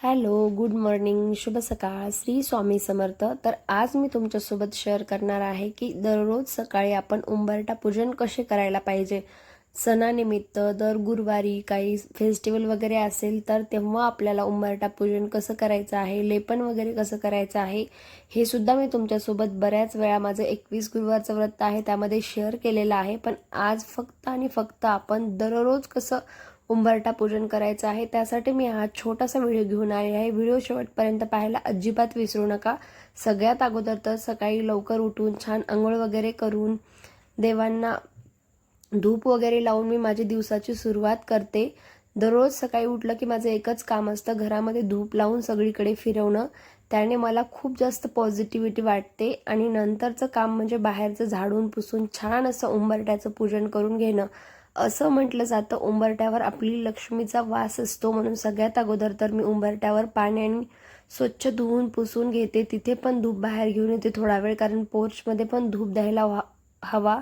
Hello, good morning, शुभ सकाळ, श्री स्वामी समर्थ. तर आज मी तुमच्यासोबत शेअर करणार आहे की दररोज सकाळी आपण उंबरठा पूजन कसे करायला पाहिजे. सणानिमित्त दर गुरुवारी काही फेस्टिवल वगैरे असेल तर तेव्हा आपल्याला उंबरठा पूजन कसं करायचं आहे, लेपन वगैरे कसं करायचं आहे, हे सुद्धा मी तुमच्यासोबत बऱ्याच वेळा माझं 21 गुरुवारचं व्रत आहे त्यामध्ये शेअर केलेलं आहे. पण आज फक्त आणि फक्त आपण दररोज कसं उंबरठा पूजन करायचं आहे त्यासाठी मी हा छोटासा व्हिडिओ घेऊन आले आहे. व्हिडिओ शेवटपर्यंत पाहायला अजिबात विसरू नका. सगळ्यात अगोदर तर सकाळी लवकर उठून छान अंघोळ वगैरे करून देवांना धूप वगैरे लावून मी माझी दिवसाची सुरुवात करते. दररोज सकाळी उठलं की माझं एकच काम असतं, घरामध्ये धूप लावून सगळीकडे फिरवणं. त्याने मला खूप जास्त पॉझिटिव्हिटी वाटते आणि नंतरचं काम म्हणजे बाहेरचं झाडून पुसून छान असं उंबरठ्याचं पूजन करून घेणं. असं म्हटलं जातं उंबरठ्यावर आपली लक्ष्मीचा वास असतो, म्हणून सगळ्यात अगोदर तर मी उंबरठ्यावर पाण्याने स्वच्छ धुवून पुसून घेते. तिथे पण धूप बाहेर घेऊन येते थोडा वेळ, कारण पोर्चमध्ये पण धूप द्यायला हवा.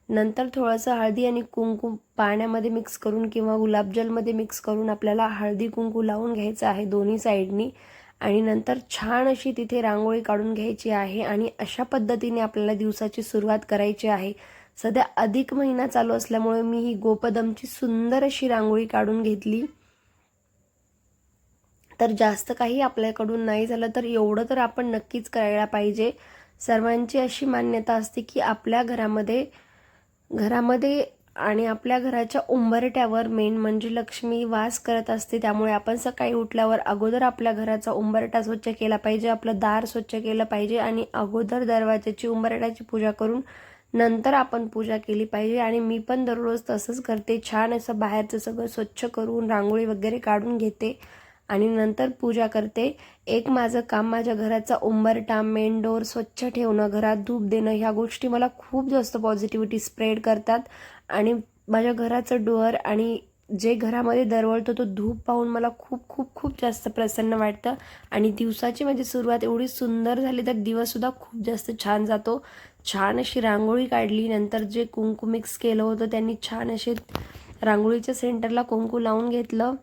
नंतर थोडंसं हळदी आणि कुंकू पाण्यामध्ये मिक्स करून किंवा गुलाबजलमध्ये मिक्स करून आपल्याला हळदी कुंकू लावून घ्यायचं आहे दोन्ही साईडनी. आणि नंतर छान अशी तिथे रांगोळी काढून घ्यायची आहे आणि अशा पद्धतीने आपल्याला दिवसाची सुरुवात करायची आहे. सध्या अधिक महिना चालू असल्यामुळे मी ही गोपदमची सुंदर अशी रांगोळी काढून घेतली. तर जास्त काही आपल्याकडून नाही झालं तर एवढं तर आपण नक्कीच करायला पाहिजे. सर्वांची अशी मान्यता असते की आपल्या घरामध्ये घरामध्ये आणि आपल्या घराच्या उंबरठ्यावर मेन म्हणजे लक्ष्मी वास करत असते. त्यामुळे आपण सकाळी उठल्यावर अगोदर आपल्या घराचा उंबरठा स्वच्छ केला पाहिजे, आपलं दार स्वच्छ केलं पाहिजे आणि अगोदर दरवाजाची उंबरठ्याची पूजा करून नंतर आपण पूजा केली पाहिजे. आणि मी पण दररोज तसंच करते. छान असं बाहेरचं सगळं स्वच्छ करून रांगोळी वगैरे काढून घेते आणि नंतर पूजा करते. एक माझं काम माझ्या घराचा उंबरठा, मेन डोअर स्वच्छ ठेवणं, घरात धूप देणं, ह्या गोष्टी मला खूप जास्त पॉझिटिव्हिटी स्प्रेड करतात. आणि माझ्या घराचं डोअर आणि जे घरामध्ये दरवळतो तो धूप पाहून मला खूप खूप खूप जास्त प्रसन्न वाटतं. आणि दिवसाची माझी सुरुवात एवढी सुंदर झाली तर दिवससुद्धा खूप जास्त छान जातो. छान अशी रांगोळी काढली, नंतर जे कुंकू मिक्स केलं होतं त्यांनी छान असे रांगोळीच्या सेंटरला कुंकू लावून घेतलं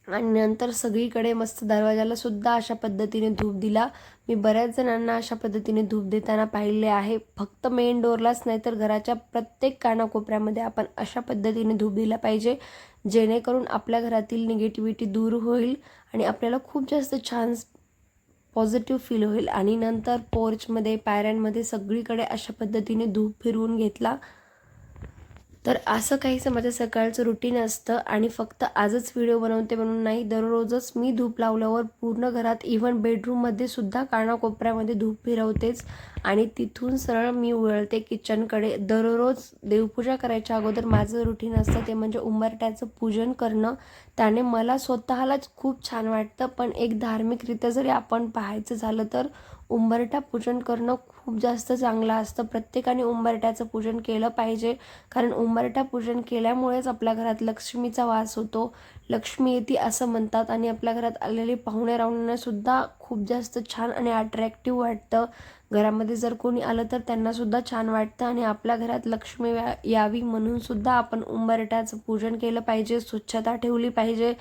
आणि नंतर सगळीकडे मस्त दरवाजाला सुद्धा अशा पद्धतीने धूप दिला. मी बऱ्याच जणांना अशा पद्धतीने धूप देताना पाहिले आहे. फक्त मेन डोअरलाच नाही तर घराच्या प्रत्येक कानाकोपऱ्यामध्ये आपण अशा पद्धतीने धूप दिला पाहिजे, जेणेकरून आपल्या घरातील निगेटिव्हिटी दूर होईल आणि आपल्याला खूप जास्त छान पॉझिटिव्ह फील होईल. आणि नंतर पोर्चमध्ये, पायऱ्यांमध्ये सगळीकडे अशा पद्धतीने धूप फिरवून घेतला. तर असं काहीसं माझं सकाळचं रुटीन असतं. आणि फक्त आजच व्हिडिओ बनवते म्हणून नाही, दररोजच मी धूप लावल्यावर पूर्ण घरात इव्हन बेडरूममध्ये सुद्धा कानाकोपऱ्यामध्ये धूप फिरवतेच. आणि तिथून सरळ मी वळते किचनकडे. दररोज देवपूजा करायच्या अगोदर माझं रुटीन असतं ते म्हणजे उंबरठ्याचं पूजन करणं. त्याने मला स्वतःलाच खूप छान वाटतं. पण एक धार्मिकरित्या जरी आपण पाहायचं झालं तर उंबरठा पूजन करणं खूप जास्त चांगलं असतं. प्रत्येकाने उंबरठ्याचं पूजन केलं पाहिजे, कारण उंबरठा पूजन केल्यामुळेच आपल्या घरात लक्ष्मीचा वास होतो, लक्ष्मी येते असं म्हणतात. आणि आपल्या घरात आलेले पाहुणे रावण्यांना सुद्धा खूप जास्त छान आणि अट्रॅक्टिव्ह वाटतं. घरामध्ये जर कोणी आलं तर त्यांना सुद्धा छान वाटतं आणि आपल्या घरात लक्ष्मी यावी म्हणून सुद्धा आपण उंबरठ्याचं पूजन केलं पाहिजे, स्वच्छता ठेवली पाहिजे.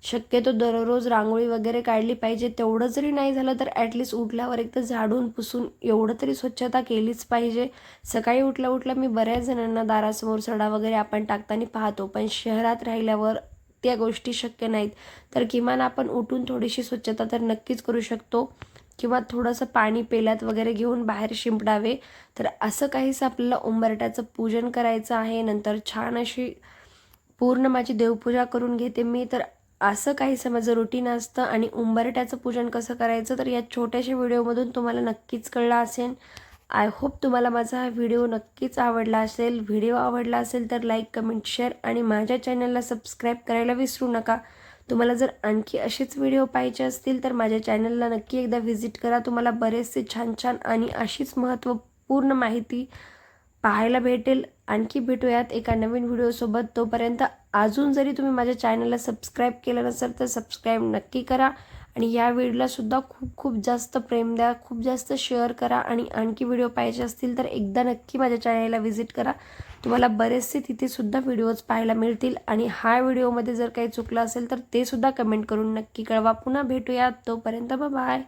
शक्यतो दररोज रांगोळी वगैरे काढली पाहिजे. तेवढं जरी नाही झालं तर ॲटलिस्ट उठल्यावर एक तर झाडून पुसून एवढं तरी स्वच्छता केलीच पाहिजे. सकाळी उठल्या उठल्या मी बऱ्याच जणांना दारासमोर सडा वगैरे आपण टाकताना पाहतो, पण शहरात राहिल्यावर त्या गोष्टी शक्य नाहीत. तर किमान आपण उठून थोडीशी स्वच्छता तर नक्कीच करू शकतो, किंवा थोडंसं पाणी पेल्यात वगैरे घेऊन बाहेर शिंपडावे. तर असं काहीसं आपल्याला उंबरठ्याचं पूजन करायचं आहे. नंतर छान अशी पूर्ण माझी देवपूजा करून घेते मी. तर असं काहीसं माझं रुटीन असतं. आणि उंबरठ्याचं पूजन कसं करायचं तर या छोट्याशा व्हिडिओमधून तुम्हाला नक्कीच कळलं असेल. आय होप तुम्हाला माझा हा व्हिडिओ नक्कीच आवडला असेल. व्हिडिओ आवडला असेल तर लाईक, कमेंट, शेअर आणि माझ्या चॅनलला सबस्क्राईब करायला विसरू नका. तुम्हाला जर आणखी असेच व्हिडिओ पाहिजे असतील तर माझ्या चॅनलला नक्की एकदा व्हिजिट करा. तुम्हाला बरेचसे छान छान आणि अशीच महत्त्वपूर्ण माहिती पाहायला भेटेल. आणखी भेटूयात एका नवीन व्हिडिओसोबत. तोपर्यंत अजून जरी तुम्ही माझ्या चॅनलला सबस्क्राईब केलं नसेल तर सबस्क्राईब नक्की करा आणि या व्हिडिओला सुद्धा खूप खूप जास्त प्रेम द्या, खूप जास्त शेअर करा आणि आणखी व्हिडिओ पाहिजे असतील तर एकदा नक्की माझ्या चॅनलला व्हिजिट करा. तुम्हाला बरेचसे तिथे सुद्धा व्हिडिओज पाहायला मिळतील. आणि हा व्हिडिओमध्ये जर काही चुकलं असेल तर ते सुद्धा कमेंट करून नक्की कळवा. पुन्हा भेटूया, तोपर्यंत बाय बाय.